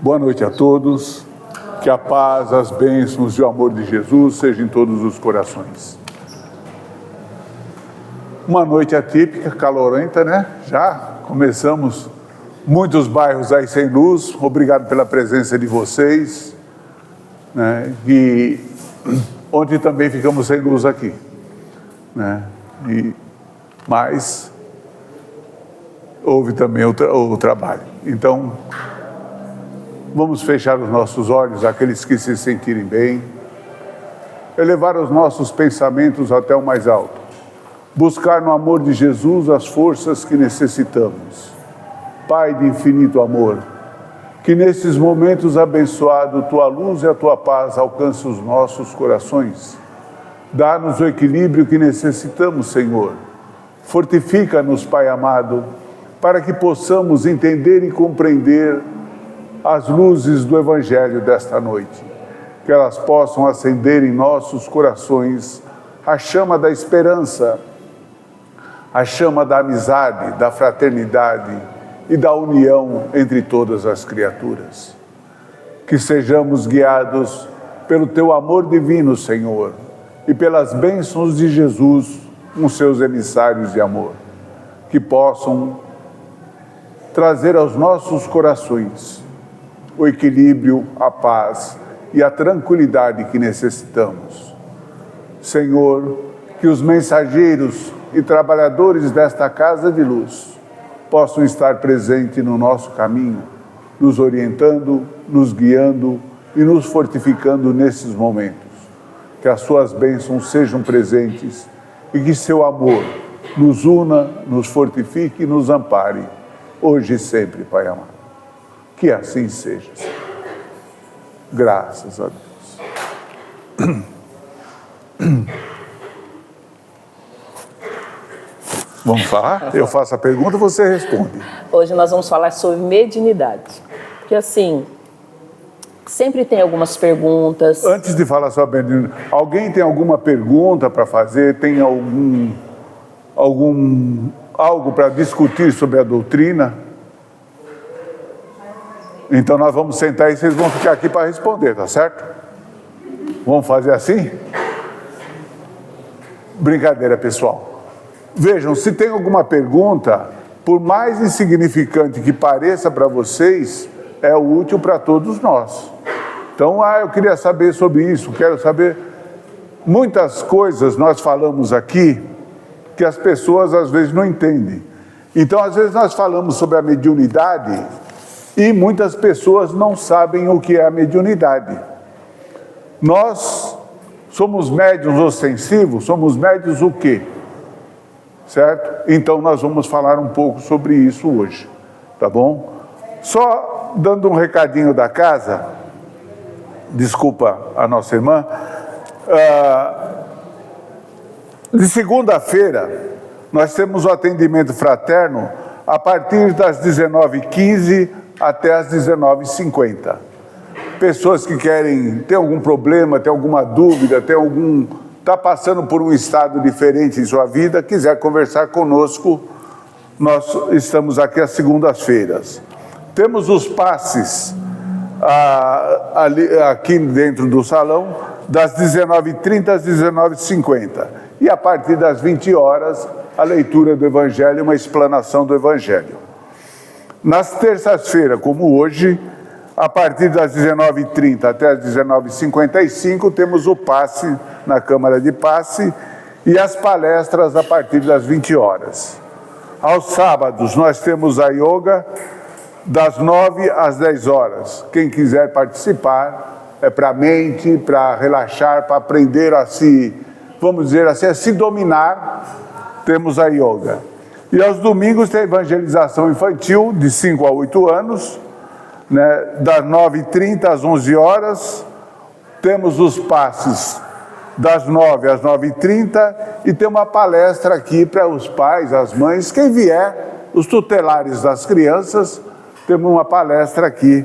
Boa noite a todos, que a paz, as bênçãos e o amor de Jesus sejam em todos os corações. Uma noite atípica, calorenta, né? Já começamos muitos bairros aí sem luz, obrigado pela presença de vocês, né? E ontem também ficamos sem luz aqui, né? Mas houve também o trabalho. Então, vamos fechar os nossos olhos, aqueles que se sentirem bem, elevar os nossos pensamentos até o mais alto, buscar no amor de Jesus as forças que necessitamos. Pai de infinito amor, que nesses momentos abençoados, tua luz e a tua paz alcancem os nossos corações. Dá-nos o equilíbrio que necessitamos, Senhor. Fortifica-nos, Pai amado, para que possamos entender e compreender as luzes do Evangelho desta noite, que elas possam acender em nossos corações a chama da esperança, a chama da amizade, da fraternidade e da união entre todas as criaturas. Que sejamos guiados pelo teu amor divino, Senhor, e pelas bênçãos de Jesus, com seus emissários de amor, que possam trazer aos nossos corações o equilíbrio, a paz e a tranquilidade que necessitamos. Senhor, que os mensageiros e trabalhadores desta casa de luz possam estar presentes no nosso caminho, nos orientando, nos guiando e nos fortificando nesses momentos. Que as suas bênçãos sejam presentes e que seu amor nos una, nos fortifique e nos ampare, hoje e sempre, Pai amado. Que assim seja. Graças a Deus. Vamos falar? Eu faço a pergunta, você responde. Hoje nós vamos falar sobre mediunidade. Porque assim, sempre tem algumas perguntas. Antes de falar sobre mediunidade, alguém tem alguma pergunta para fazer? Tem algo para discutir sobre a doutrina? Então nós vamos sentar e vocês vão ficar aqui para responder, tá certo? Vamos fazer assim? Brincadeira, pessoal. Vejam, se tem alguma pergunta, por mais insignificante que pareça para vocês, é útil para todos nós. Então, eu queria saber sobre isso, quero saber. Muitas coisas nós falamos aqui que as pessoas às vezes não entendem. Então, às vezes nós falamos sobre a mediunidade e muitas pessoas não sabem o que é a mediunidade. Nós somos médiuns ostensivos, somos médiuns o quê? Certo? Então nós vamos falar um pouco sobre isso hoje, tá bom? Só dando um recadinho da casa, desculpa a nossa irmã, de segunda-feira nós temos o atendimento fraterno a partir das 19h15 até as 19h50. Pessoas que querem ter algum problema, ter alguma dúvida, está passando por um estado diferente em sua vida, quiser conversar conosco, nós estamos aqui às segundas-feiras. Temos os passes aqui dentro do salão, das 19h30 às 19h50. E a partir das 20 horas, a leitura do Evangelho, uma explanação do Evangelho. Nas terças-feiras, como hoje, a partir das 19h30 até as 19h55, temos o passe na Câmara de Passe e as palestras a partir das 20 horas. Aos sábados, nós temos a yoga das 9 às 10 horas. Quem quiser participar, é para a mente, para relaxar, para aprender a se, vamos dizer assim, a se dominar, temos a yoga. E aos domingos tem a evangelização infantil, de 5 a 8 anos, né, das 9h30 às 11 horas, temos os passes das 9 às 9h30 e tem uma palestra aqui para os pais, as mães, quem vier, os tutelares das crianças, temos uma palestra aqui,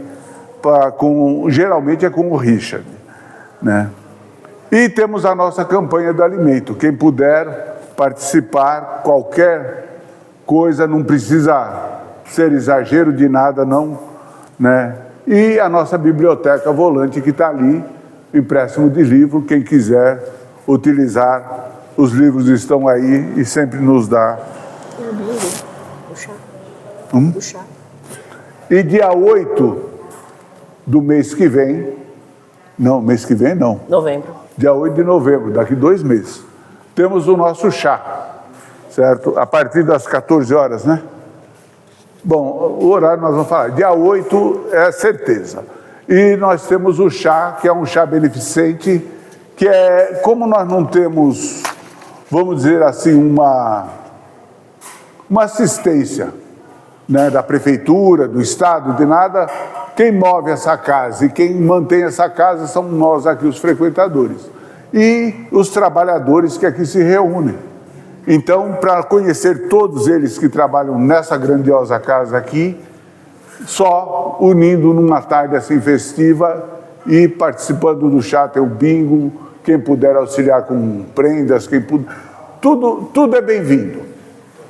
geralmente é com o Richard, né? E temos a nossa campanha do alimento, quem puder participar, qualquer coisa, não precisa ser exagero de nada não, né? E a nossa biblioteca volante que está ali, empréstimo de livro, quem quiser utilizar, os livros estão aí e sempre nos dá. O chá. E dia 8 do mês que vem, não, mês que vem não. Novembro. Dia 8 de novembro, daqui 2 meses, temos o nosso chá, certo? A partir das 14 horas, né? Bom, o horário nós vamos falar. Dia 8 é certeza. E nós temos o chá, que é um chá beneficente, que é, como nós não temos, vamos dizer assim, uma assistência, né, da prefeitura, do estado, de nada, quem move essa casa e quem mantém essa casa são nós aqui, os frequentadores. E os trabalhadores que aqui se reúnem. Então, para conhecer todos eles que trabalham nessa grandiosa casa aqui, só unindo numa tarde assim festiva e participando do chá, tem o bingo, quem puder auxiliar com prendas, quem puder, tudo é bem-vindo,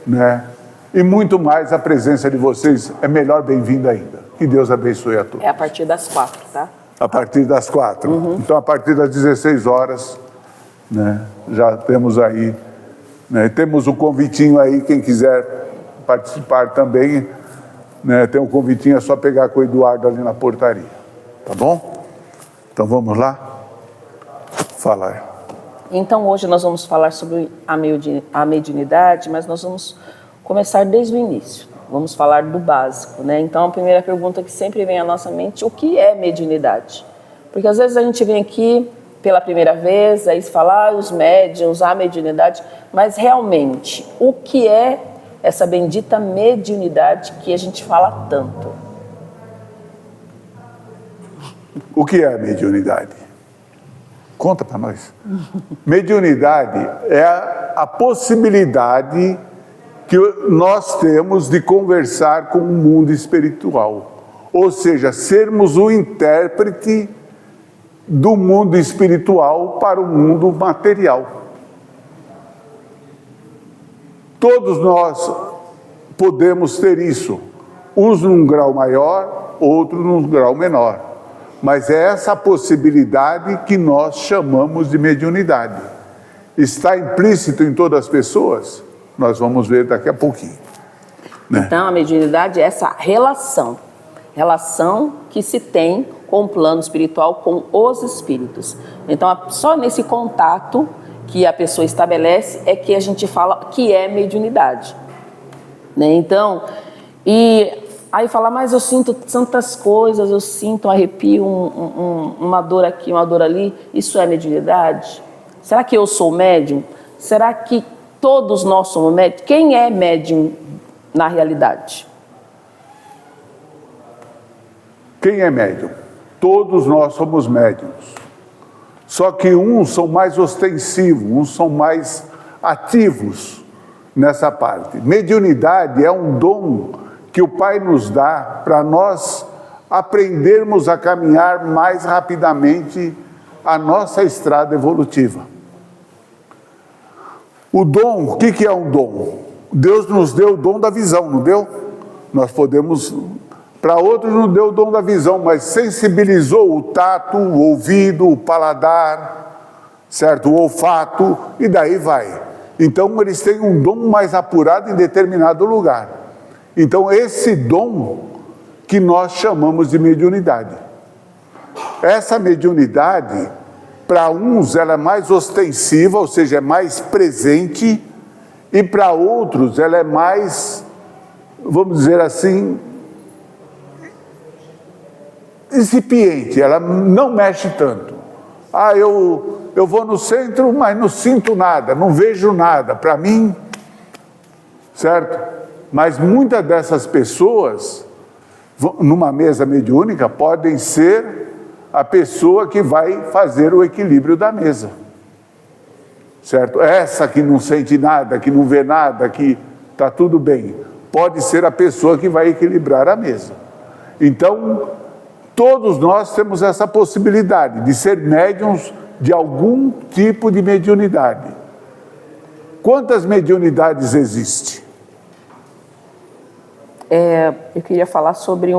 né? E muito mais, a presença de vocês é melhor bem-vinda ainda. Que Deus abençoe a todos. É a partir das 4, tá? A partir das 4. Então, a partir das 16 horas, né, já temos aí, né, temos o convitinho aí, quem quiser participar também, né, tem um convitinho, é só pegar com o Eduardo ali na portaria. Tá bom? Então, vamos lá? Falar. Então, hoje nós vamos falar sobre a mediunidade, mas nós vamos começar desde o início. Vamos falar do básico, né? Então, a primeira pergunta que sempre vem à nossa mente, o que é mediunidade? Porque às vezes a gente vem aqui pela primeira vez, aí se fala, os médiuns, a mediunidade, mas realmente, o que é essa bendita mediunidade que a gente fala tanto? O que é a mediunidade? Conta para nós. Mediunidade é a possibilidade que nós temos de conversar com o mundo espiritual. Ou seja, sermos o intérprete do mundo espiritual para o mundo material. Todos nós podemos ter isso, uns num grau maior, outros num grau menor. Mas é essa possibilidade que nós chamamos de mediunidade. Está implícito em todas as pessoas? Nós vamos ver daqui a pouquinho. Né? Então, a mediunidade é essa relação que se tem com o plano espiritual, com os espíritos. Então, só nesse contato que a pessoa estabelece é que a gente fala que é mediunidade. Né? Então, e aí fala, mas eu sinto tantas coisas, eu sinto um arrepio, uma dor aqui, uma dor ali, isso é mediunidade? Será que eu sou médium? Será que todos nós somos médium? Quem é médium na realidade? Quem é médium? Todos nós somos médiums. Só que uns são mais ostensivos, uns são mais ativos nessa parte. Mediunidade é um dom que o Pai nos dá para nós aprendermos a caminhar mais rapidamente a nossa estrada evolutiva. O dom, o que é um dom? Deus nos deu o dom da visão, não deu? Nós podemos, para outros não deu o dom da visão, mas sensibilizou o tato, o ouvido, o paladar, certo? O olfato, e daí vai. Então eles têm um dom mais apurado em determinado lugar. Então esse dom que nós chamamos de mediunidade. Essa mediunidade, para uns ela é mais ostensiva, ou seja, é mais presente, e para outros ela é mais, vamos dizer assim, incipiente, ela não mexe tanto. Ah, eu vou no centro, mas não sinto nada, não vejo nada, para mim, certo? Mas muitas dessas pessoas, numa mesa mediúnica, podem ser a pessoa que vai fazer o equilíbrio da mesa, certo? Essa que não sente nada, que não vê nada, que está tudo bem, pode ser a pessoa que vai equilibrar a mesa. Então, todos nós temos essa possibilidade de ser médiuns de algum tipo de mediunidade. Quantas mediunidades existem? Eu queria falar sobre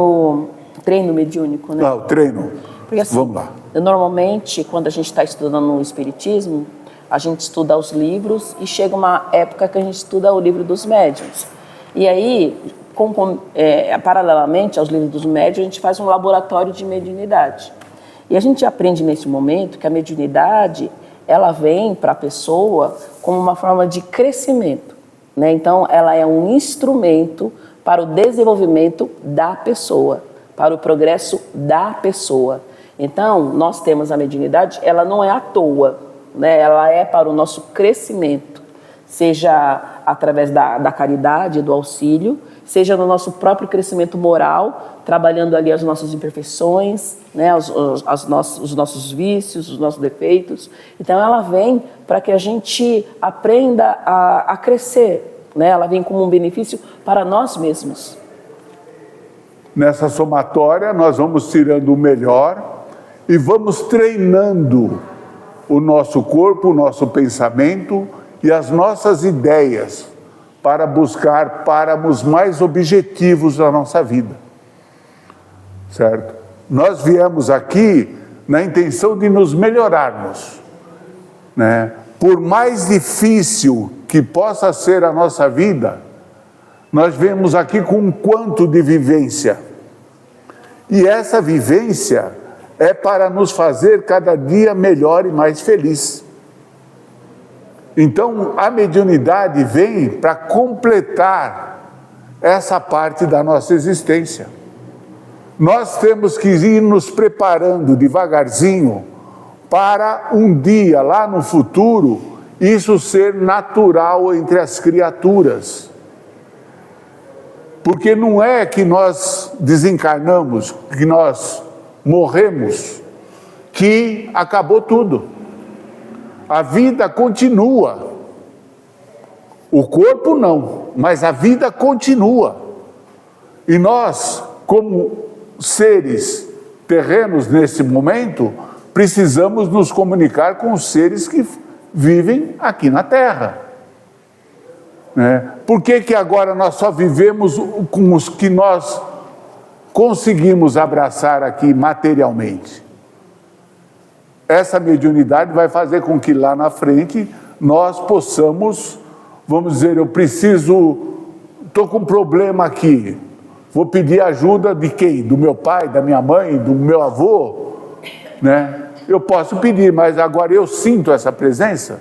treino mediúnico, né? Ah, o treino. Porque, assim, vamos lá. Normalmente, quando a gente está estudando o Espiritismo, a gente estuda os livros e chega uma época que a gente estuda o livro dos médiuns. E aí, paralelamente aos livros dos médiuns, a gente faz um laboratório de mediunidade. E a gente aprende nesse momento que a mediunidade, ela vem para a pessoa como uma forma de crescimento, né? Então, ela é um instrumento para o desenvolvimento da pessoa, para o progresso da pessoa. Então, nós temos a mediunidade, ela não é à toa, né? Ela é para o nosso crescimento, seja através da caridade, do auxílio, seja no nosso próprio crescimento moral, trabalhando ali as nossas imperfeições, né? os nossos vícios, os nossos defeitos. Então, ela vem para que a gente aprenda a crescer, né? Ela vem como um benefício para nós mesmos. Nessa somatória, nós vamos tirando o melhor e vamos treinando o nosso corpo, o nosso pensamento e as nossas ideias para buscar páramos mais objetivos na nossa vida, certo? Nós viemos aqui na intenção de nos melhorarmos, né? Por mais difícil que possa ser a nossa vida, nós viemos aqui com um quanto de vivência. E essa vivência é para nos fazer cada dia melhor e mais feliz. Então, a mediunidade vem para completar essa parte da nossa existência. Nós temos que ir nos preparando devagarzinho para um dia, lá no futuro, isso ser natural entre as criaturas. Porque não é que nós desencarnamos, que nós morremos, que acabou tudo. A vida continua. O corpo não, mas a vida continua. E nós, como seres terrenos nesse momento, precisamos nos comunicar com os seres que vivem aqui na Terra. Por que agora nós só vivemos com os que nós conseguimos abraçar aqui materialmente? Essa mediunidade vai fazer com que lá na frente nós possamos, vamos dizer, estou com um problema aqui, vou pedir ajuda de quem? Do meu pai, da minha mãe, do meu avô, né? Eu posso pedir, mas agora eu sinto essa presença,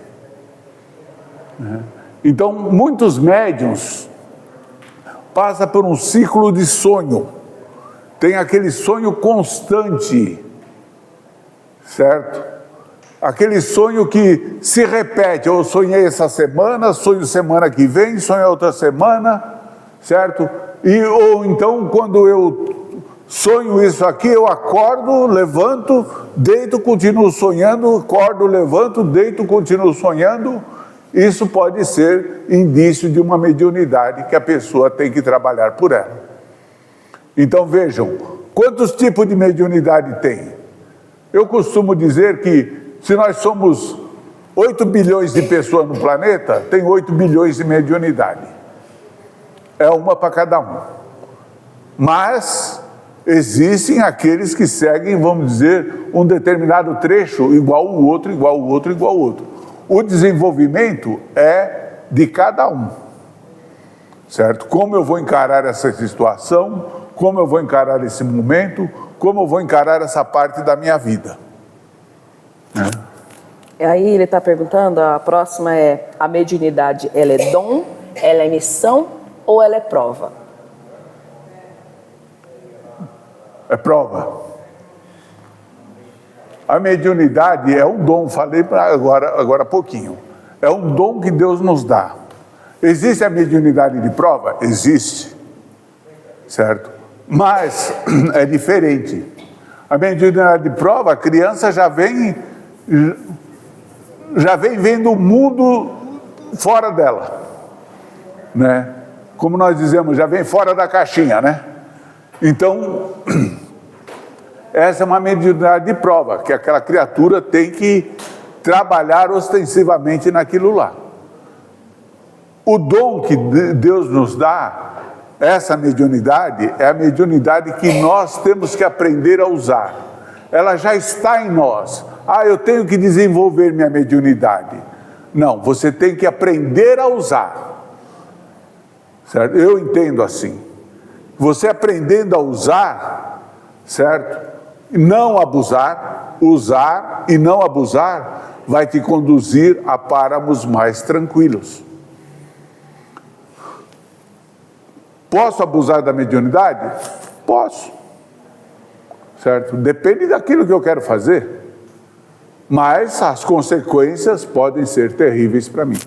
né? Então, muitos médiuns passam por um ciclo de sonho, tem aquele sonho constante, certo? Aquele sonho que se repete, eu sonhei essa semana, sonho semana que vem, sonho outra semana, certo? Ou então, quando eu sonho isso aqui, eu acordo, levanto, deito, continuo sonhando, acordo, levanto, deito, continuo sonhando. Isso pode ser indício de uma mediunidade que a pessoa tem que trabalhar por ela. Então vejam, quantos tipos de mediunidade tem? Eu costumo dizer que se nós somos 8 bilhões de pessoas no planeta, tem 8 bilhões de mediunidade. É uma para cada um. Mas existem aqueles que seguem, vamos dizer, um determinado trecho igual o outro, igual o outro, igual o outro. O desenvolvimento é de cada um, certo? Como eu vou encarar essa situação, como eu vou encarar esse momento, como eu vou encarar essa parte da minha vida. Aí ele está perguntando, a próxima é, a mediunidade, ela é dom, ela é missão ou ela é prova? É prova. A mediunidade é um dom, falei agora há pouquinho, é um dom que Deus nos dá. Existe a mediunidade de prova? Existe, certo? Mas é diferente. A mediunidade de prova, a criança já vem vendo o mundo fora dela, né? Como nós dizemos, já vem fora da caixinha, né? Então, essa é uma mediunidade de prova, que aquela criatura tem que trabalhar ostensivamente naquilo lá. O dom que Deus nos dá essa mediunidade é a mediunidade que nós temos que aprender a usar. Ela já está em nós. Eu tenho que desenvolver minha mediunidade. Não, você tem que aprender a usar. Certo? Eu entendo assim. Você aprendendo a usar, certo? Não abusar, usar e não abusar, vai te conduzir a páramos mais tranquilos. Posso abusar da mediunidade? Posso. Certo? Depende daquilo que eu quero fazer. Mas as consequências podem ser terríveis para mim.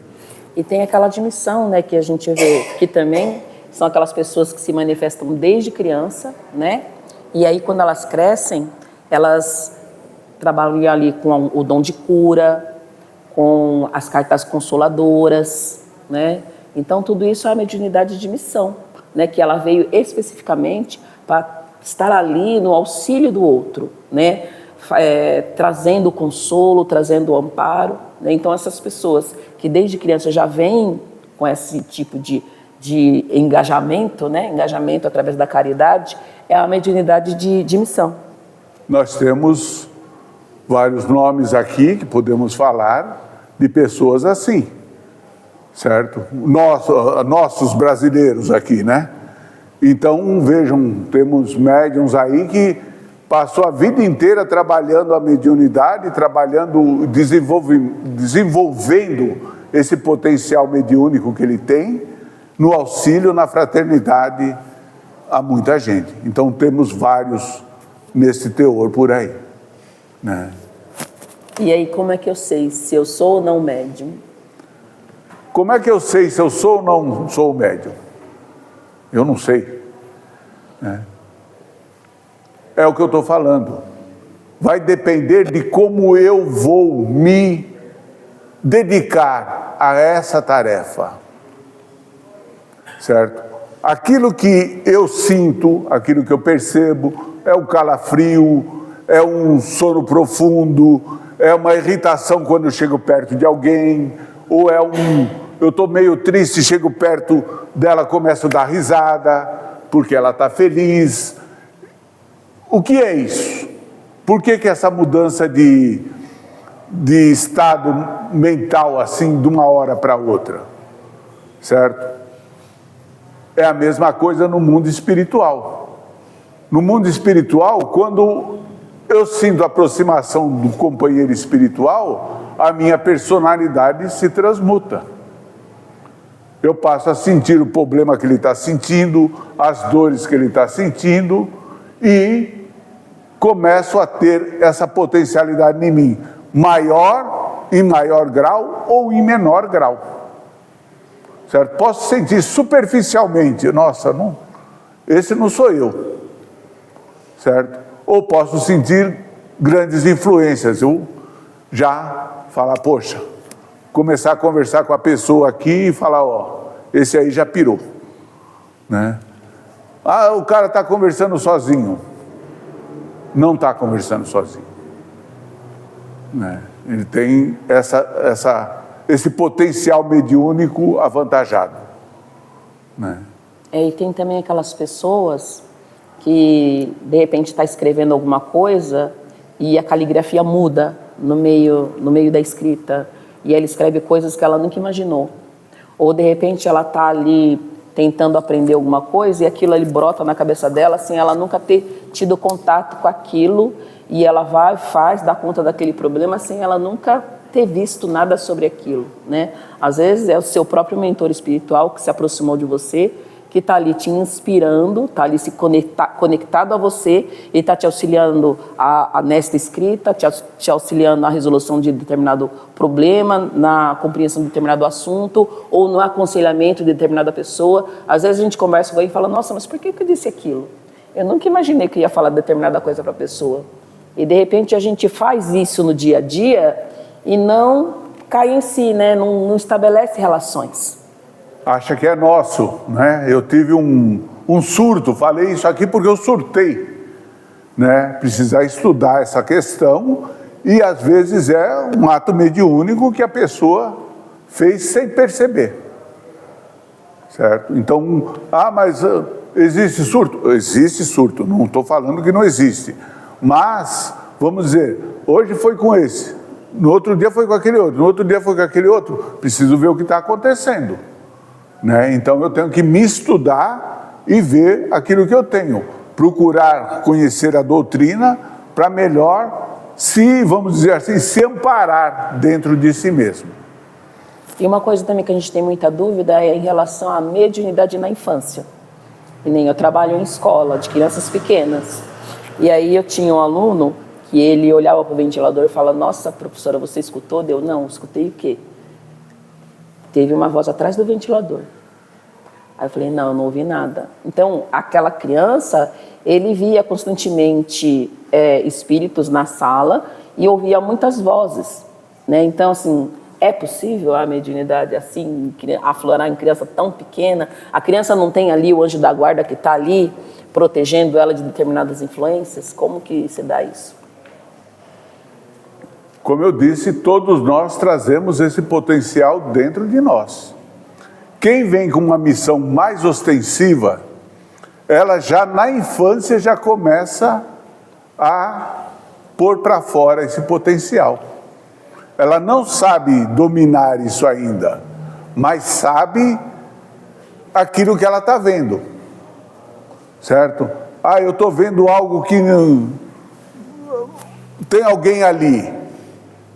E tem aquela admissão, né, que a gente vê que também são aquelas pessoas que se manifestam desde criança, né? E aí quando elas crescem, elas trabalham ali com o dom de cura, com as cartas consoladoras, né? Então tudo isso é a mediunidade de missão, né? Que ela veio especificamente para estar ali no auxílio do outro, né? Trazendo o consolo, trazendo o amparo, né? Então essas pessoas que desde criança já vêm com esse tipo de engajamento, né? Engajamento através da caridade, é a mediunidade de missão. Nós temos vários nomes aqui que podemos falar de pessoas assim, certo? Nossos brasileiros aqui, né? Então, vejam, temos médiuns aí que passou a vida inteira trabalhando a mediunidade, desenvolvendo esse potencial mediúnico que ele tem, no auxílio, na fraternidade a muita gente. Então, temos vários nesse teor por aí, né? E aí, como é que eu sei se eu sou ou não médium? Como é que eu sei se eu sou ou não sou médium? Eu não sei. É o que eu estou falando. Vai depender de como eu vou me dedicar a essa tarefa. Certo? Aquilo que eu sinto, aquilo que eu percebo, é um calafrio, é um sono profundo, é uma irritação quando eu chego perto de alguém, ou eu estou meio triste, chego perto dela, começo a dar risada, porque ela está feliz. O que é isso? Por que essa mudança de estado mental assim, de uma hora para outra? Certo? É a mesma coisa no mundo espiritual. No mundo espiritual, quando eu sinto a aproximação do companheiro espiritual, a minha personalidade se transmuta. Eu passo a sentir o problema que ele está sentindo, as dores que ele está sentindo, e começo a ter essa potencialidade em mim, maior, em maior grau ou em menor grau. Certo? Posso sentir superficialmente, nossa, não, esse não sou eu. Certo? Ou posso sentir grandes influências, eu já falar, poxa, começar a conversar com a pessoa aqui e falar, esse aí já pirou, né? O cara está conversando sozinho. Não está conversando sozinho, né? Ele tem esse potencial mediúnico avantajado, né? E tem também aquelas pessoas que de repente está escrevendo alguma coisa e a caligrafia muda no meio da escrita, e ela escreve coisas que ela nunca imaginou, ou de repente ela está ali tentando aprender alguma coisa e aquilo ali brota na cabeça dela sem ela nunca ter tido contato com aquilo, e ela dá conta daquele problema sem ela nunca ter visto nada sobre aquilo, né? Às vezes é o seu próprio mentor espiritual que se aproximou de você, que está ali te inspirando, está ali conectado a você e está te auxiliando nesta escrita, te auxiliando na resolução de determinado problema, na compreensão de determinado assunto, ou no aconselhamento de determinada pessoa. Às vezes a gente conversa com alguém e fala, nossa, mas por que eu disse aquilo? Eu nunca imaginei que ia falar determinada coisa para a pessoa. E de repente a gente faz isso no dia a dia e não cai em si, né? Não estabelece relações. Acha que é nosso, né? Eu tive um surto, falei isso aqui porque eu surtei, né? Precisar estudar essa questão, e às vezes é um ato mediúnico que a pessoa fez sem perceber, certo? Então, mas existe surto? Existe surto, não estou falando que não existe. Mas, vamos dizer, hoje foi com esse, no outro dia foi com aquele outro, no outro dia foi com aquele outro. Preciso ver o que está acontecendo, né? Então, eu tenho que me estudar e ver aquilo que eu tenho. Procurar conhecer a doutrina para melhor vamos dizer assim, se amparar dentro de si mesmo. E uma coisa também que a gente tem muita dúvida é em relação à mediunidade na infância. E nem eu trabalho em escola de crianças pequenas. E aí eu tinha um aluno que ele olhava para o ventilador e falava: nossa, professora, você escutou? Deu, não, escutei o quê? Teve uma voz atrás do ventilador. Aí eu falei: não, eu não ouvi nada. Então, aquela criança, ele via constantemente espíritos na sala e ouvia muitas vozes, né? Então, assim, é possível a mediunidade assim, aflorar em criança tão pequena? A criança não tem ali o anjo da guarda que está ali protegendo ela de determinadas influências? Como que se dá isso? Como eu disse, todos nós trazemos esse potencial dentro de nós. Quem vem com uma missão mais ostensiva, ela já na infância já começa a pôr para fora esse potencial. Ela não sabe dominar isso ainda, mas sabe aquilo que ela está vendo, certo? Eu estou vendo algo que não... tem alguém ali,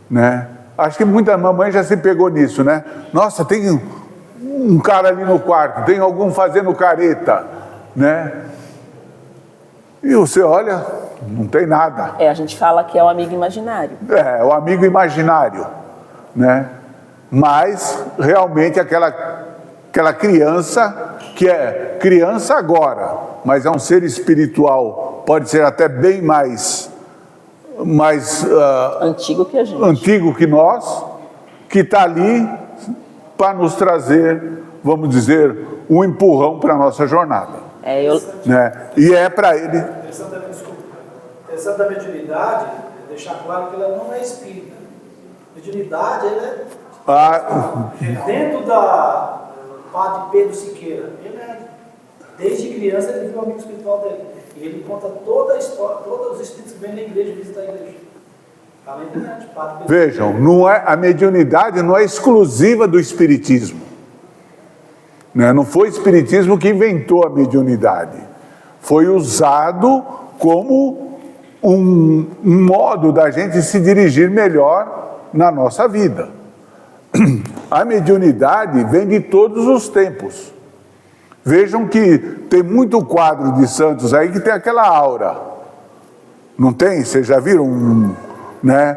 né? Acho que muita mamãe já se pegou nisso, né? Nossa, tem um cara ali no quarto, tem algum fazendo careta, né? E você olha, não tem nada. A gente fala que é o amigo imaginário. É o amigo imaginário, né? Mas realmente aquela criança, que é criança agora, mas é um ser espiritual, pode ser até bem mais antigo que a gente. Antigo que nós, que está ali para nos trazer, vamos dizer, um empurrão para a nossa jornada. Né? E é para ele... Essa da mediunidade, deixar claro que ela não é espírita. Mediunidade, ela é dentro da padre Pedro Siqueira. Ele desde criança ele viu o amigo espiritual dele. E ele conta toda a história, todos os espíritos que vêm na igreja, visitar a igreja. Vejam, a mediunidade não é exclusiva do espiritismo. Não foi o espiritismo que inventou a mediunidade. Foi usado como um modo da gente se dirigir melhor na nossa vida. A mediunidade vem de todos os tempos. Vejam que tem muito quadro de santos aí que tem aquela aura. Não tem? Vocês já viram? Né?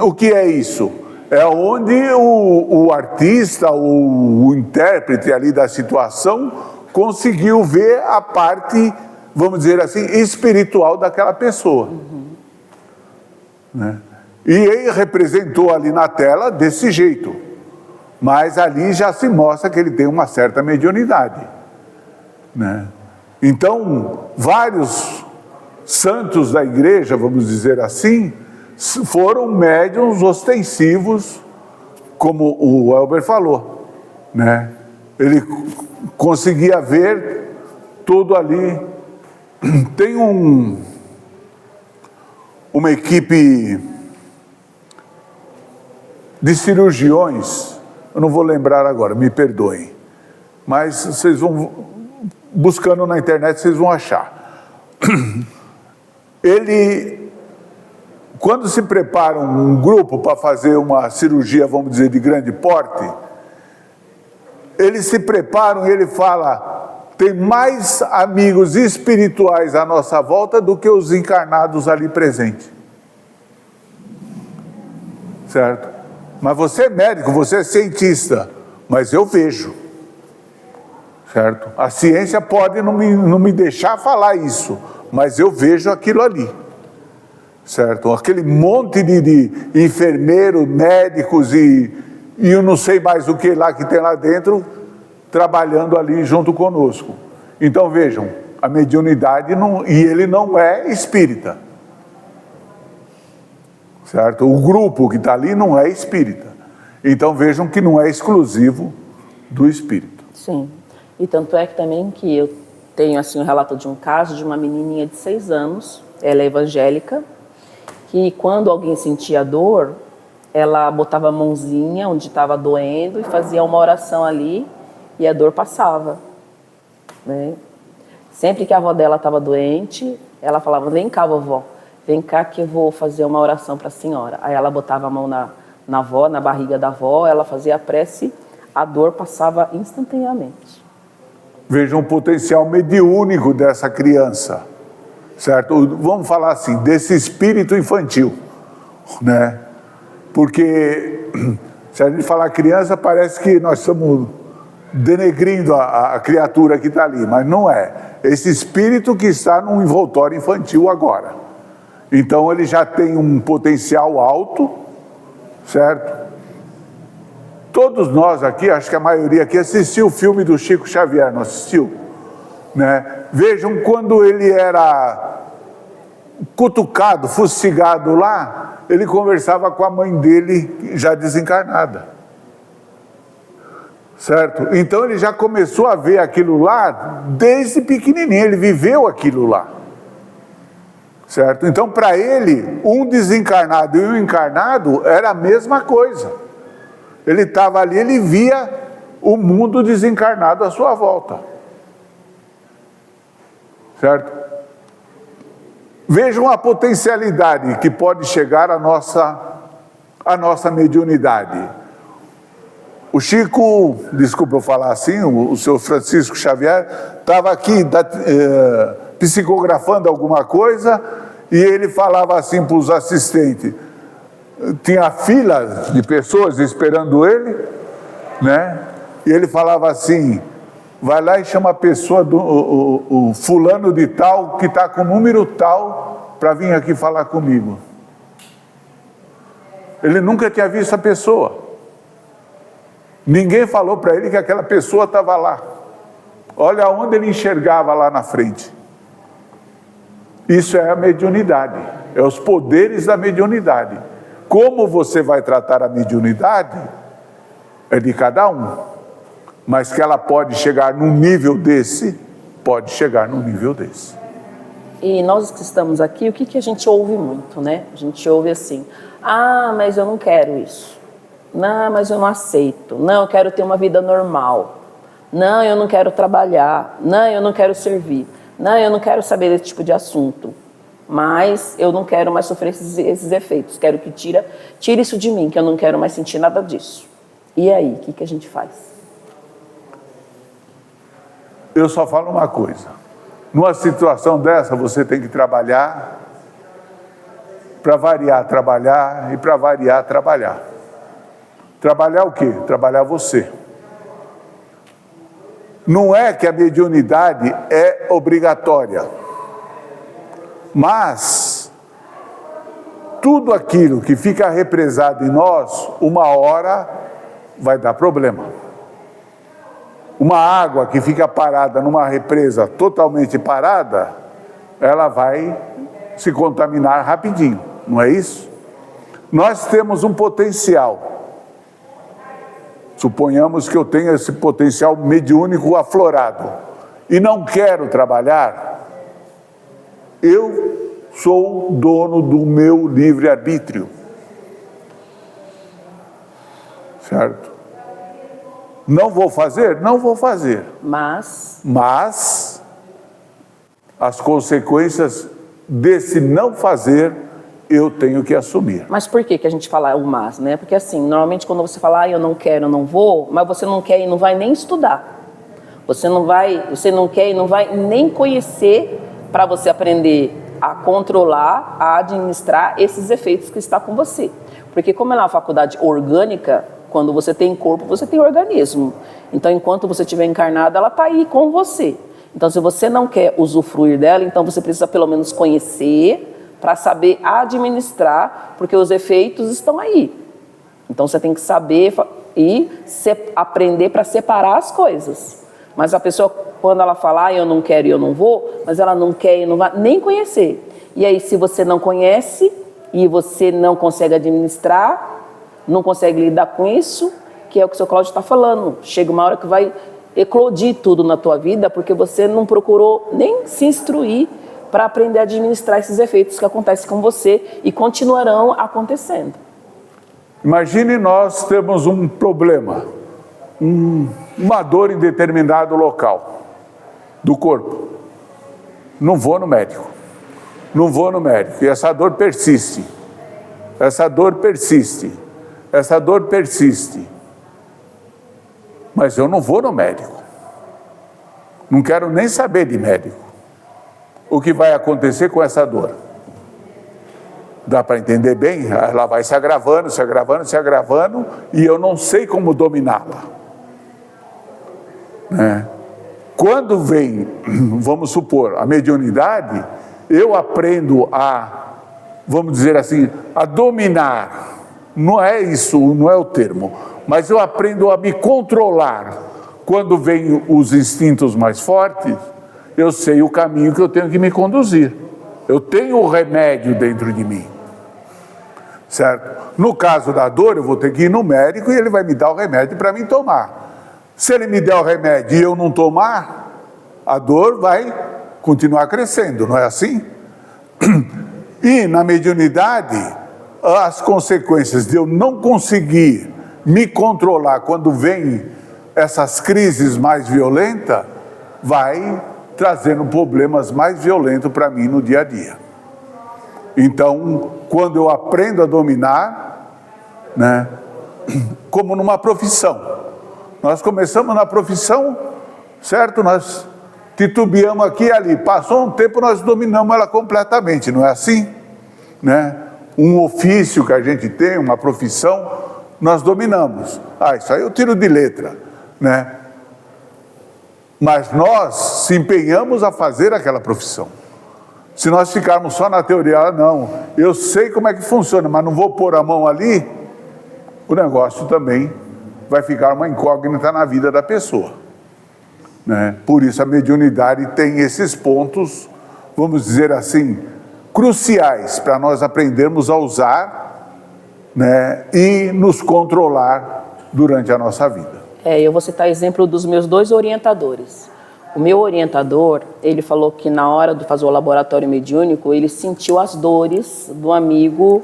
O que é isso? É onde o artista, o intérprete ali da situação conseguiu ver a parte, vamos dizer assim, espiritual daquela pessoa. Né? E ele representou ali na tela desse jeito. Mas ali já se mostra que ele tem uma certa mediunidade. Né? Então, vários santos da igreja, vamos dizer assim, foram médiuns ostensivos, como o Elber falou, né? Ele conseguia ver tudo ali. Tem uma equipe de cirurgiões, eu não vou lembrar agora, me perdoem, mas vocês vão buscando na internet, vocês vão achar. Quando se prepara um grupo para fazer uma cirurgia, vamos dizer, de grande porte, eles se preparam e ele fala: tem mais amigos espirituais à nossa volta do que os encarnados ali presentes. Certo? Mas você é médico, você é cientista, mas eu vejo. Certo? A ciência pode não me deixar falar isso, mas eu vejo aquilo ali. Certo? Aquele monte de enfermeiros, médicos e eu não sei mais o que lá que tem lá dentro, trabalhando ali junto conosco. Então vejam, a mediunidade e ele não é espírita. Certo? O grupo que está ali não é espírita. Então vejam que não é exclusivo do espírito. Sim. E tanto é que também que eu tenho assim um relato de um caso de uma menininha de 6 anos, ela é evangélica, que quando alguém sentia dor, ela botava a mãozinha onde estava doendo e fazia uma oração ali e a dor passava, né? Sempre que a avó dela estava doente, ela falava, vem cá, vovó, vem cá que eu vou fazer uma oração para a senhora. Aí ela botava a mão na avó, na barriga da avó, ela fazia a prece, a dor passava instantaneamente. Veja um potencial mediúnico dessa criança, certo? Vamos falar assim, desse espírito infantil, né? Porque se a gente falar criança, parece que nós estamos denegrindo a criatura que está ali, mas não é. Esse espírito que está num envoltório infantil agora. Então ele já tem um potencial alto, certo? Todos nós aqui, acho que a maioria aqui assistiu o filme do Chico Xavier, não assistiu? Né? Vejam quando ele era cutucado, fustigado lá, ele conversava com a mãe dele já desencarnada. Certo? Então ele já começou a ver aquilo lá desde pequenininho, ele viveu aquilo lá. Certo? Então para ele, um desencarnado e um encarnado era a mesma coisa. Ele estava ali, ele via o mundo desencarnado à sua volta. Certo? Vejam a potencialidade que pode chegar à nossa mediunidade. O Chico, desculpa eu falar assim, o senhor Francisco Xavier, estava aqui psicografando alguma coisa e ele falava assim para os assistentes. Tinha fila de pessoas esperando ele, né? E ele falava assim, vai lá e chama a pessoa, o fulano de tal, que está com o número tal, para vir aqui falar comigo. Ele nunca tinha visto a pessoa. Ninguém falou para ele que aquela pessoa estava lá. Olha onde ele enxergava lá na frente. Isso é a mediunidade, é os poderes da mediunidade. Como você vai tratar a mediunidade é de cada um, mas que ela pode chegar num nível desse, pode chegar num nível desse. E nós que estamos aqui, o que a gente ouve muito, né? A gente ouve assim, mas eu não quero isso. Não, mas eu não aceito. Não, eu quero ter uma vida normal. Não, eu não quero trabalhar. Não, eu não quero servir. Não, eu não quero saber desse tipo de assunto. Mas eu não quero mais sofrer esses efeitos. Quero que tire isso de mim, que eu não quero mais sentir nada disso. E aí, o que a gente faz? Eu só falo uma coisa. Numa situação dessa, você tem que trabalhar, para variar, trabalhar, e para variar, trabalhar. Trabalhar o quê? Trabalhar você. Não é que a mediunidade é obrigatória, mas tudo aquilo que fica represado em nós, uma hora vai dar problema. Uma água que fica parada numa represa totalmente parada, ela vai se contaminar rapidinho, não é isso? Nós temos um potencial. Suponhamos que eu tenha esse potencial mediúnico aflorado e não quero trabalhar, eu sou dono do meu livre-arbítrio. Certo? Não vou fazer? Não vou fazer. Mas as consequências desse não fazer, eu tenho que assumir. Mas por que a gente fala o mas, né? Porque assim, normalmente quando você fala, eu não quero, eu não vou, mas você não quer e não vai nem estudar. Você não quer e não vai nem conhecer para você aprender a controlar, a administrar esses efeitos que está com você. Porque como ela é uma faculdade orgânica, quando você tem corpo, você tem organismo. Então, enquanto você estiver encarnado, ela está aí com você. Então, se você não quer usufruir dela, então você precisa pelo menos conhecer para saber administrar, porque os efeitos estão aí. Então, você tem que saber e aprender para separar as coisas. Mas a pessoa, quando ela fala, eu não quero e eu não vou, mas ela não quer e não vai nem conhecer. E aí, se você não conhece e você não consegue administrar, não consegue lidar com isso, que é o que o seu Cláudio está falando. Chega uma hora que vai eclodir tudo na tua vida porque você não procurou nem se instruir para aprender a administrar esses efeitos que acontecem com você e continuarão acontecendo. Imagine nós temos um problema, uma dor em determinado local do corpo. Não vou no médico. Não vou no médico. E essa dor persiste. Essa dor persiste. Essa dor persiste. Mas eu não vou no médico. Não quero nem saber de médico. O que vai acontecer com essa dor? Dá para entender bem? Ela vai se agravando, se agravando, se agravando, e eu não sei como dominá-la. Né? Quando vem, vamos supor, a mediunidade, eu aprendo a, vamos dizer assim, a dominar. Não é isso, não é o termo, mas eu aprendo a me controlar. Quando vêm os instintos mais fortes, eu sei o caminho que eu tenho que me conduzir. Eu tenho o remédio dentro de mim. Certo? No caso da dor, eu vou ter que ir no médico e ele vai me dar o remédio para mim tomar. Se ele me der o remédio e eu não tomar, a dor vai continuar crescendo, não é assim? E na mediunidade, as consequências de eu não conseguir me controlar quando vem essas crises mais violentas, vai trazendo problemas mais violentos para mim no dia a dia. Então, quando eu aprendo a dominar, né, como numa profissão, nós começamos na profissão, certo? Nós titubeamos aqui e ali, passou um tempo, nós dominamos ela completamente, não é assim? Né? Um ofício que a gente tem, uma profissão, nós dominamos. Isso aí eu tiro de letra, né? Mas nós se empenhamos a fazer aquela profissão. Se nós ficarmos só na teoria, não, eu sei como é que funciona, mas não vou pôr a mão ali, o negócio também vai ficar uma incógnita na vida da pessoa. Né? Por isso a mediunidade tem esses pontos, vamos dizer assim, cruciais para nós aprendermos a usar, né, e nos controlar durante a nossa vida. Eu vou citar exemplo dos meus 2 orientadores. O meu orientador, ele falou que na hora de fazer o laboratório mediúnico, ele sentiu as dores do amigo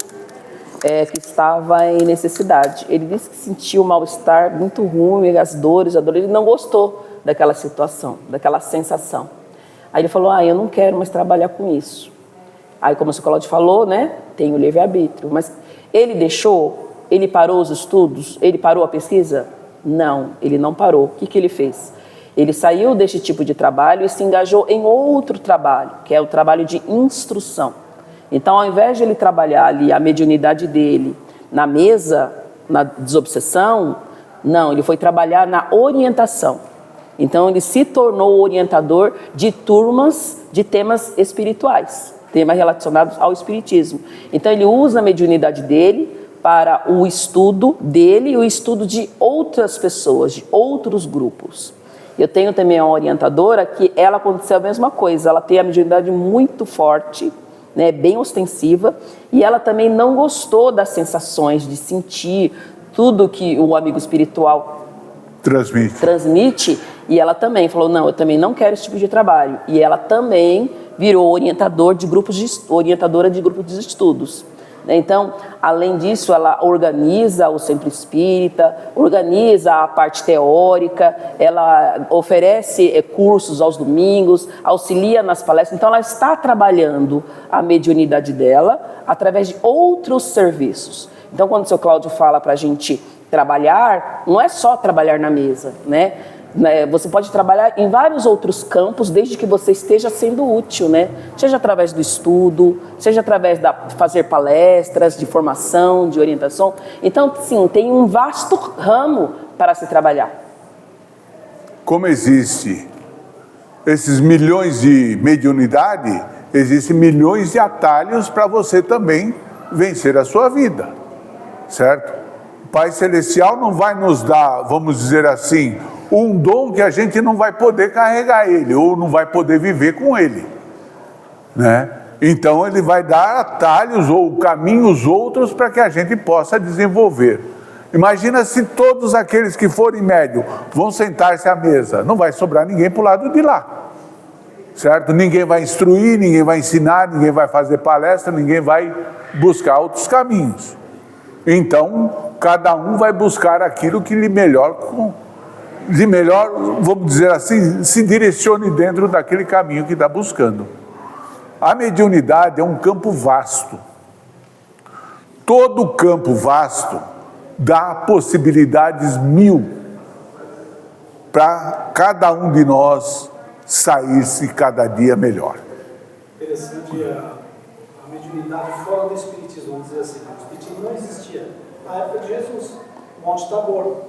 que estava em necessidade. Ele disse que sentiu um mal-estar muito ruim, as dores, ele não gostou daquela situação, daquela sensação. Aí ele falou, eu não quero mais trabalhar com isso. Aí, como o Cláudio falou, né, tem o livre-arbítrio, mas ele deixou, ele parou os estudos, ele parou a pesquisa? Não, ele não parou. O que ele fez? Ele saiu deste tipo de trabalho e se engajou em outro trabalho, que é o trabalho de instrução. Então, ao invés de ele trabalhar ali a mediunidade dele na mesa, na desobsessão, não, ele foi trabalhar na orientação. Então, ele se tornou orientador de turmas de temas espirituais, temas relacionados ao espiritismo. Então, ele usa a mediunidade dele para o estudo dele e o estudo de outras pessoas, de outros grupos. Eu tenho também uma orientadora que ela aconteceu a mesma coisa, ela tem a mediunidade muito forte, né, bem ostensiva, e ela também não gostou das sensações de sentir tudo que o amigo espiritual transmite, e ela também falou, não, eu também não quero esse tipo de trabalho, e ela também virou orientadora de grupos de estudos. Então, além disso, ela organiza o centro espírita, organiza a parte teórica, ela oferece cursos aos domingos, auxilia nas palestras. Então, ela está trabalhando a mediunidade dela através de outros serviços. Então, quando o seu Cláudio fala para a gente trabalhar, não é só trabalhar na mesa, né? Você pode trabalhar em vários outros campos, desde que você esteja sendo útil, né? Seja através do estudo, seja através de fazer palestras, de formação, de orientação. Então, sim, tem um vasto ramo para se trabalhar. Como existe esses milhões de mediunidade, existem milhões de atalhos para você também vencer a sua vida, certo? O Pai Celestial não vai nos dar, vamos dizer assim, um dom que a gente não vai poder carregar ele, ou não vai poder viver com ele, né? Então ele vai dar atalhos ou caminhos outros para que a gente possa desenvolver. Imagina se todos aqueles que forem médium vão sentar-se à mesa, não vai sobrar ninguém para o lado de lá, certo? Ninguém vai instruir, ninguém vai ensinar, ninguém vai fazer palestra, ninguém vai buscar outros caminhos. Então, cada um vai buscar aquilo que lhe melhor, vamos dizer assim, se direcione dentro daquele caminho que está buscando. A mediunidade é um campo vasto. Todo campo vasto dá possibilidades 1000 para cada um de nós sair-se cada dia melhor. Interessante a mediunidade fora do espiritismo, vamos dizer assim. O espiritismo não existia. Na época de Jesus, Monte Tabor,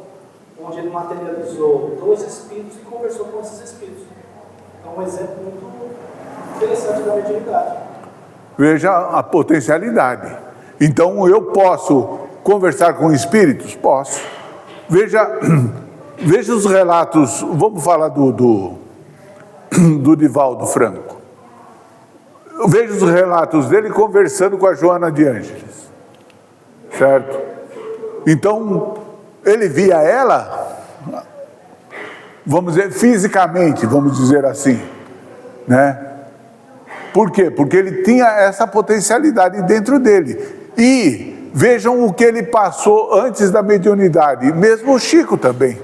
onde ele materializou 2 espíritos e conversou com esses espíritos. Então, um exemplo muito interessante da mediunidade. Veja a potencialidade. Então, eu posso conversar com espíritos? Posso. Veja os relatos, vamos falar do Divaldo Franco. Veja os relatos dele conversando com a Joana de Ângeles, certo? Então, ele via ela, vamos dizer, fisicamente, vamos dizer assim, né? Por quê? Porque ele tinha essa potencialidade dentro dele. E vejam o que ele passou antes da mediunidade, mesmo o Chico também,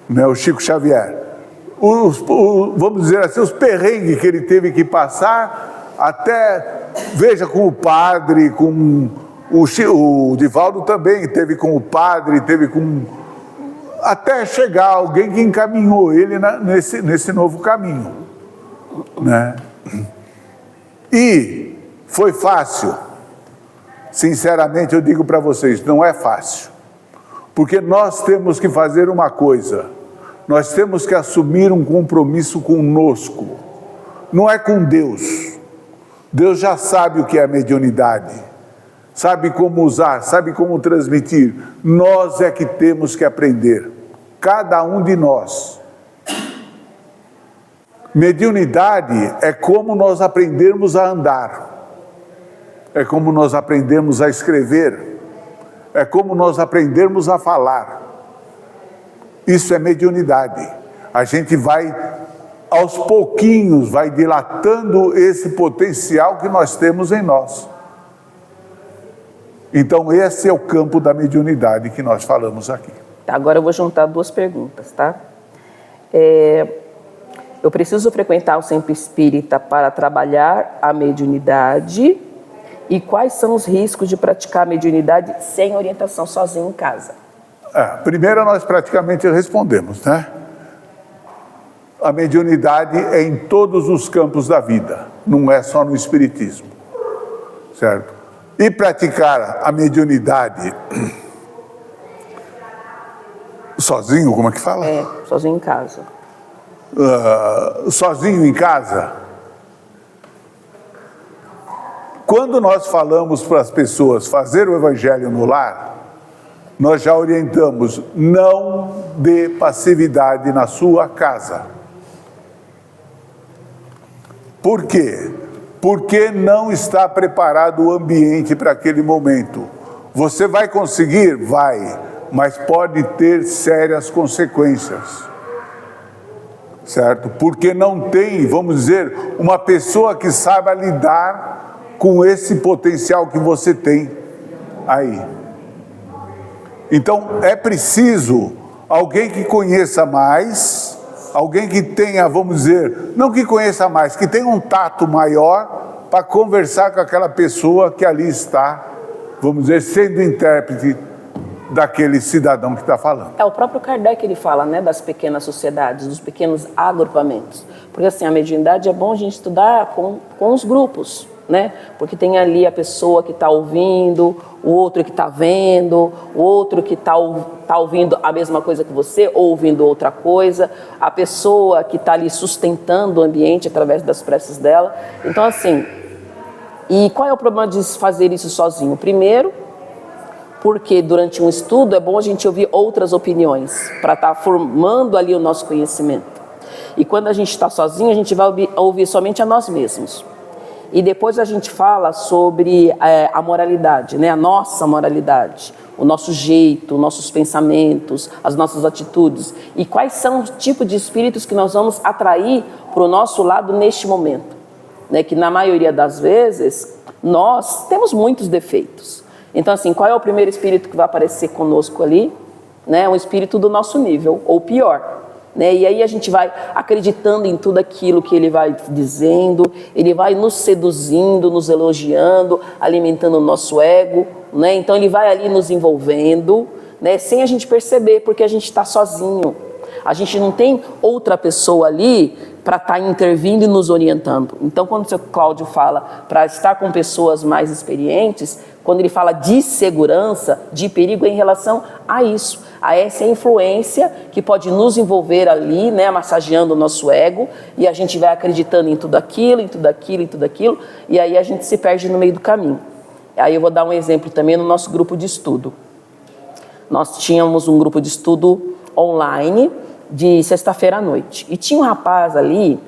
né? O Chico Xavier. Vamos dizer assim, os perrengues que ele teve que passar, até, veja, com o padre, com o Divaldo também teve com o padre, teve com... até chegar alguém que encaminhou ele nesse novo caminho, né? E foi fácil? Sinceramente, eu digo para vocês, não é fácil. Porque nós temos que fazer uma coisa, nós temos que assumir um compromisso conosco, não é com Deus. Deus já sabe o que é a mediunidade, sabe como usar, sabe como transmitir. Nós é que temos que aprender, cada um de nós. Mediunidade é como nós aprendermos a andar, é como nós aprendermos a escrever, é como nós aprendermos a falar. Isso é mediunidade. A gente vai, aos pouquinhos, vai dilatando esse potencial que nós temos em nós. Então, esse é o campo da mediunidade que nós falamos aqui. Agora eu vou juntar 2 perguntas, tá? Eu preciso frequentar o Centro Espírita para trabalhar a mediunidade? E quais são os riscos de praticar a mediunidade sem orientação, sozinho em casa? Primeiro nós praticamente respondemos, né? A mediunidade é em todos os campos da vida, não é só no espiritismo, certo? E praticar a mediunidade sozinho, como é que fala? Sozinho em casa. Sozinho em casa. Quando nós falamos para as pessoas fazer o evangelho no lar, nós já orientamos, não dê passividade na sua casa. Por quê? Porque não está preparado o ambiente para aquele momento. Você vai conseguir? Vai, mas pode ter sérias consequências, certo? Porque não tem, vamos dizer, uma pessoa que saiba lidar com esse potencial que você tem aí. Então, é preciso alguém que conheça mais, alguém que tenha, vamos dizer, não que conheça mais, que tenha um tato maior para conversar com aquela pessoa que ali está, vamos dizer, sendo intérprete daquele cidadão que está falando. O próprio Kardec, ele fala, né, das pequenas sociedades, dos pequenos agrupamentos. Porque, assim, a mediunidade é bom a gente estudar com os grupos, né? Porque tem ali a pessoa que está ouvindo, o outro que está vendo, o outro que está ouvindo a mesma coisa que você, ou ouvindo outra coisa, a pessoa que está ali sustentando o ambiente através das preces dela. Então, assim, e qual é o problema de fazer isso sozinho? Primeiro, porque durante um estudo é bom a gente ouvir outras opiniões, para estar formando ali o nosso conhecimento. E quando a gente está sozinho, a gente vai ouvir somente a nós mesmos. E depois a gente fala sobre a moralidade, né? A nossa moralidade, o nosso jeito, nossos pensamentos, as nossas atitudes. E quais são os tipos de espíritos que nós vamos atrair para o nosso lado neste momento. Né? Que na maioria das vezes, nós temos muitos defeitos. Então, assim, qual é o primeiro espírito que vai aparecer conosco ali? Né? Um espírito do nosso nível, ou pior. Né? E aí a gente vai acreditando em tudo aquilo que ele vai dizendo, ele vai nos seduzindo, nos elogiando, alimentando o nosso ego, né? Então ele vai ali nos envolvendo, né? Sem a gente perceber, porque a gente está sozinho. A gente não tem outra pessoa ali para estar intervindo e nos orientando. Então, quando o seu Cláudio fala para estar com pessoas mais experientes, quando ele fala de segurança, de perigo, é em relação a isso, a essa influência que pode nos envolver ali, né, massageando o nosso ego, e a gente vai acreditando em tudo aquilo, em tudo aquilo, em tudo aquilo, e aí a gente se perde no meio do caminho. Aí eu vou dar um exemplo também no nosso grupo de estudo. Nós tínhamos um grupo de estudo online de sexta-feira à noite. E tinha um rapaz ali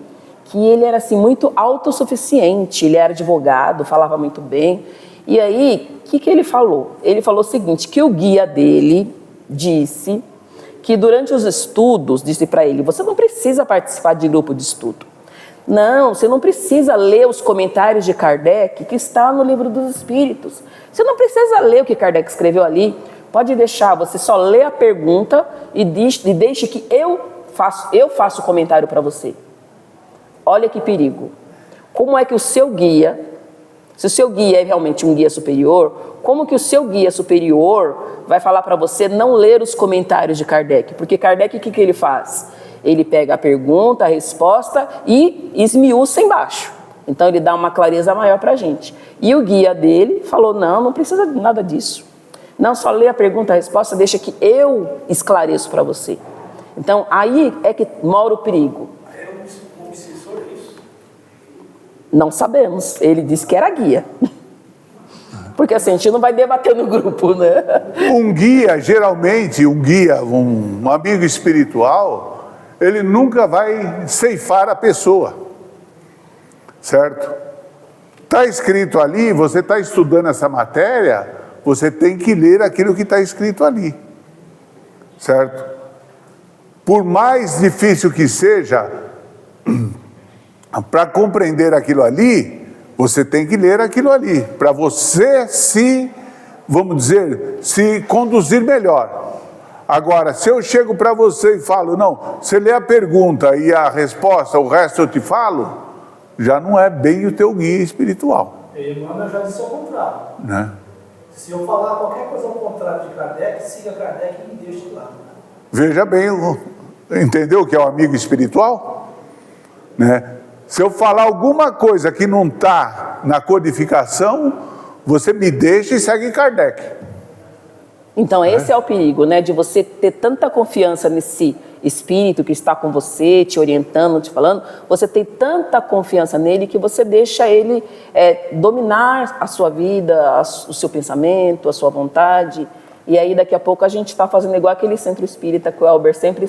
que ele era assim muito autossuficiente, ele era advogado, falava muito bem. E aí, o que ele falou? Ele falou o seguinte, que o guia dele disse que durante os estudos, disse para ele, você não precisa participar de grupo de estudo. Não, você não precisa ler os comentários de Kardec que está no Livro dos Espíritos. Você não precisa ler o que Kardec escreveu ali. Pode deixar, você só lê a pergunta e deixe que eu faço o comentário para você. Olha que perigo. Como é que o seu guia, se o seu guia é realmente um guia superior, como que o seu guia superior vai falar para você não ler os comentários de Kardec? Porque Kardec, o que ele faz? Ele pega a pergunta, a resposta e esmiuça embaixo. Então ele dá uma clareza maior para a gente. E o guia dele falou, não precisa de nada disso. Não, só lê a pergunta, a resposta, deixa que eu esclareço para você. Então, aí é que mora o perigo. É um obsessor isso? Não sabemos. Ele disse que era guia. Porque assim, a gente não vai debater no grupo, né? Um guia, geralmente, um amigo espiritual, ele nunca vai ceifar a pessoa. Certo? Está escrito ali, você está estudando essa matéria, você tem que ler aquilo que está escrito ali, certo? Por mais difícil que seja, para compreender aquilo ali, você tem que ler aquilo ali, para você se conduzir melhor. Agora, se eu chego para você e falo, não, você lê a pergunta e a resposta, o resto eu te falo, já não é bem o teu guia espiritual. Emmanuel já disse ao contrário. Né? Se eu falar qualquer coisa ao contrário de Kardec, siga Kardec e me deixe de lado. Veja bem, entendeu o que é o amigo espiritual? Né? Se eu falar alguma coisa que não está na codificação, você me deixa e segue Kardec. Então esse é o perigo, né? De você ter tanta confiança nesse espírito que está com você, te orientando, te falando, você tem tanta confiança nele que você deixa ele dominar a sua vida, o seu pensamento, a sua vontade. E aí daqui a pouco a gente está fazendo igual aquele centro espírita que o Elber sempre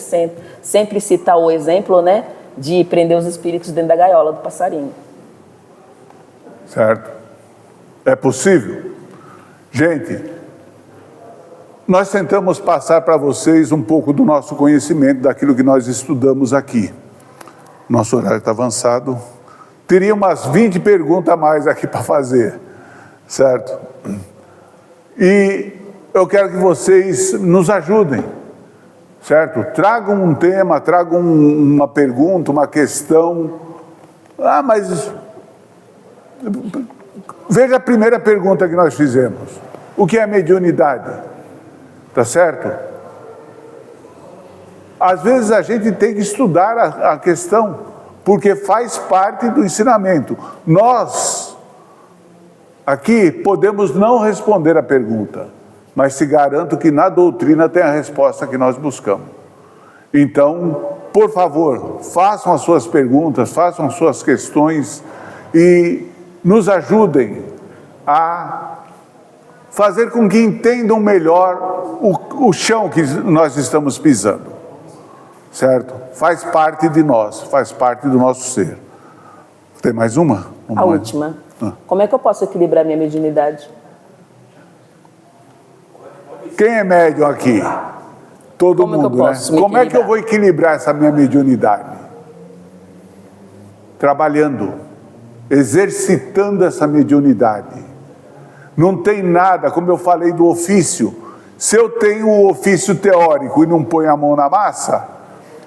cita o exemplo, né? De prender os espíritos dentro da gaiola do passarinho. Certo? É possível? Gente, nós tentamos passar para vocês um pouco do nosso conhecimento, daquilo que nós estudamos aqui. Nosso horário está avançado. Teria umas 20 perguntas a mais aqui para fazer, certo? E eu quero que vocês nos ajudem, certo? Tragam um tema, tragam uma pergunta, uma questão. Mas veja a primeira pergunta que nós fizemos. O que é mediunidade? Tá certo? Às vezes a gente tem que estudar a questão, porque faz parte do ensinamento. Nós, aqui, podemos não responder a pergunta, mas te garanto que na doutrina tem a resposta que nós buscamos. Então, por favor, façam as suas perguntas, façam as suas questões e nos ajudem a fazer com que entendam melhor o chão que nós estamos pisando, certo? Faz parte de nós, faz parte do nosso ser. Tem mais uma? A última. Como é que eu posso equilibrar minha mediunidade? Quem é médium aqui? Todo mundo, né? Como é que eu vou equilibrar essa minha mediunidade? Trabalhando, exercitando essa mediunidade. Não tem nada, como eu falei do ofício. Se eu tenho o ofício teórico e não ponho a mão na massa,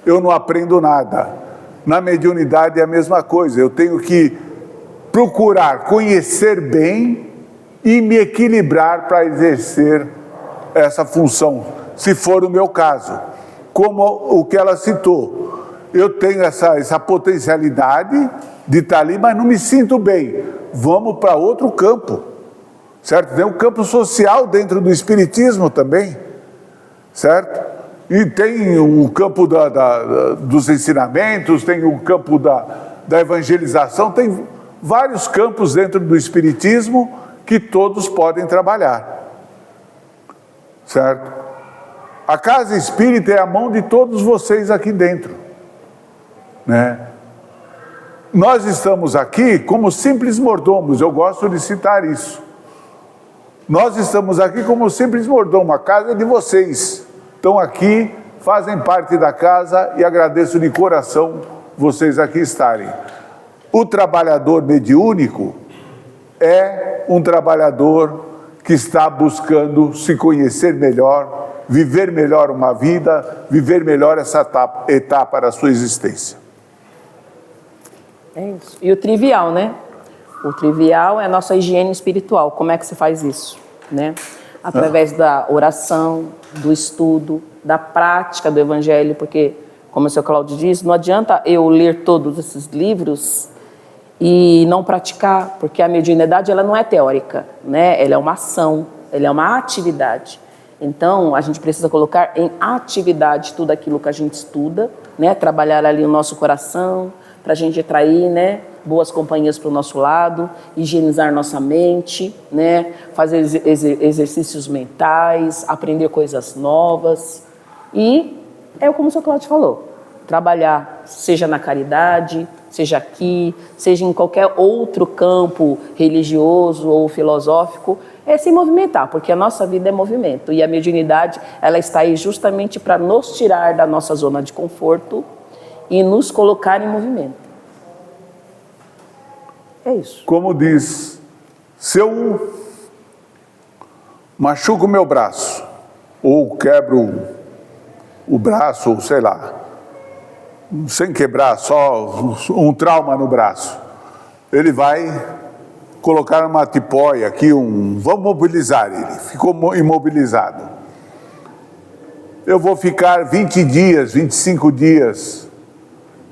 eu não aprendo nada. Na mediunidade é a mesma coisa. Eu tenho que procurar conhecer bem e me equilibrar para exercer essa função, se for o meu caso. Como o que ela citou, eu tenho essa potencialidade de estar ali, mas não me sinto bem. Vamos para outro campo, certo? Tem um campo social dentro do espiritismo também, certo? E tem o campo dos ensinamentos, tem o campo da evangelização, tem vários campos dentro do espiritismo que todos podem trabalhar, certo? A casa espírita é a mão de todos vocês aqui dentro, né? Nós estamos aqui como simples mordomos, eu gosto de citar isso. Nós estamos aqui como simples mordomos, a casa é de vocês. Estão aqui, fazem parte da casa e agradeço de coração vocês aqui estarem. O trabalhador mediúnico é um trabalhador que está buscando se conhecer melhor, viver melhor uma vida, viver melhor essa etapa da sua existência. É isso. E o trivial, né? O trivial é a nossa higiene espiritual. Como é que se faz isso, né? Através da oração, do estudo, da prática do Evangelho, porque, como o seu Cláudio diz, não adianta eu ler todos esses livros e não praticar, porque a mediunidade ela não é teórica, né? Ela é uma ação, ela é uma atividade. Então, a gente precisa colocar em atividade tudo aquilo que a gente estuda, né? Trabalhar ali o nosso coração, para a gente atrair, né? Boas companhias para o nosso lado, higienizar nossa mente, né? Fazer exercícios mentais, aprender coisas novas. E é como o seu Cláudio falou, trabalhar, seja na caridade, seja aqui, seja em qualquer outro campo religioso ou filosófico, é se movimentar, porque a nossa vida é movimento. E a mediunidade, ela está aí justamente para nos tirar da nossa zona de conforto e nos colocar em movimento. É isso. Como diz, se eu machuco o meu braço, ou quebro o braço, ou sei lá, sem quebrar, só um trauma no braço, ele vai colocar uma tipóia aqui, vamos mobilizar ele, ficou imobilizado. Eu vou ficar 20 dias, 25 dias,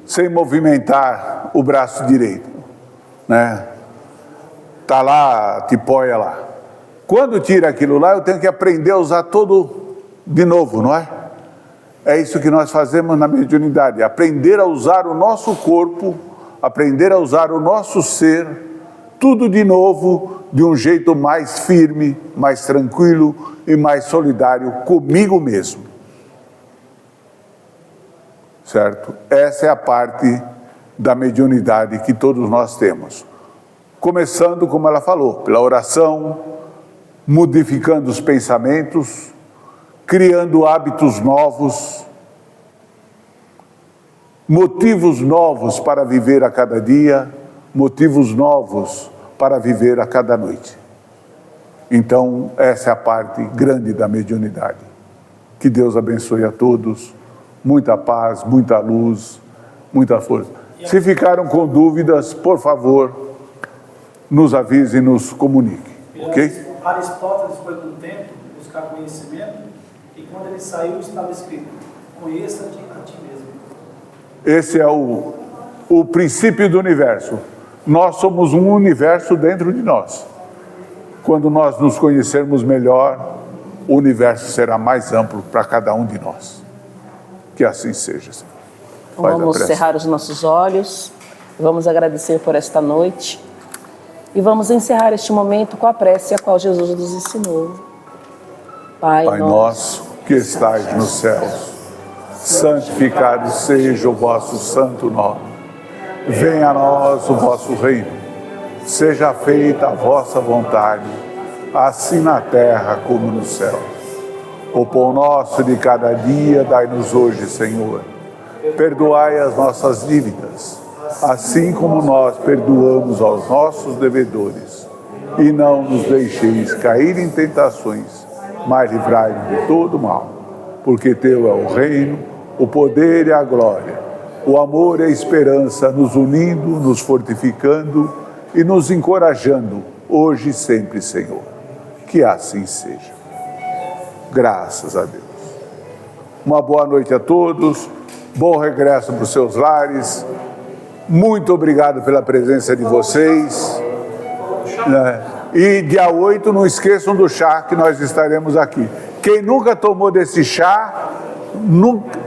sem movimentar o braço direito, né? Tá lá a tipóia lá. Quando tira aquilo lá, eu tenho que aprender a usar todo de novo, não é? É isso que nós fazemos na mediunidade, aprender a usar o nosso corpo, aprender a usar o nosso ser, tudo de novo, de um jeito mais firme, mais tranquilo e mais solidário comigo mesmo. Certo? Essa é a parte da mediunidade que todos nós temos. Começando, como ela falou, pela oração, modificando os pensamentos, criando hábitos novos, motivos novos para viver a cada dia, motivos novos para viver a cada noite. Então, essa é a parte grande da mediunidade. Que Deus abençoe a todos, muita paz, muita luz, muita força. Se ficaram com dúvidas, por favor, nos avise e nos comunique, ok? Aristóteles foi com o tempo buscar conhecimento e quando ele saiu estava escrito, conheça-te a ti mesmo. Esse é o princípio do universo. Nós somos um universo dentro de nós. Quando nós nos conhecermos melhor, o universo será mais amplo para cada um de nós. Que assim seja, Senhor. Vamos cerrar os nossos olhos, vamos agradecer por esta noite e vamos encerrar este momento com a prece a qual Jesus nos ensinou. Pai nosso que estais nos céus, santificado seja o vosso santo nome. Venha a nós o vosso reino. seja feita a vossa vontade, assim na terra como no céu. O pão nosso de cada dia dai-nos hoje, Senhor. Perdoai as nossas dívidas, assim como nós perdoamos aos nossos devedores. E não nos deixeis cair em tentações, mas livrai-nos de todo mal. Porque teu é o reino, o poder e a glória, o amor e a esperança, nos unindo, nos fortificando e nos encorajando, hoje e sempre, Senhor. Que assim seja. Graças a Deus. Uma boa noite a todos, bom regresso para os seus lares. Muito obrigado pela presença de vocês. E dia 8, não esqueçam do chá, que nós estaremos aqui. Quem nunca tomou desse chá,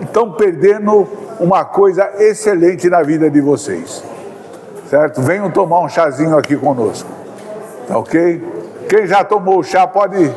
estão perdendo uma coisa excelente na vida de vocês. Certo? Venham tomar um chazinho aqui conosco. Tá ok? Quem já tomou o chá pode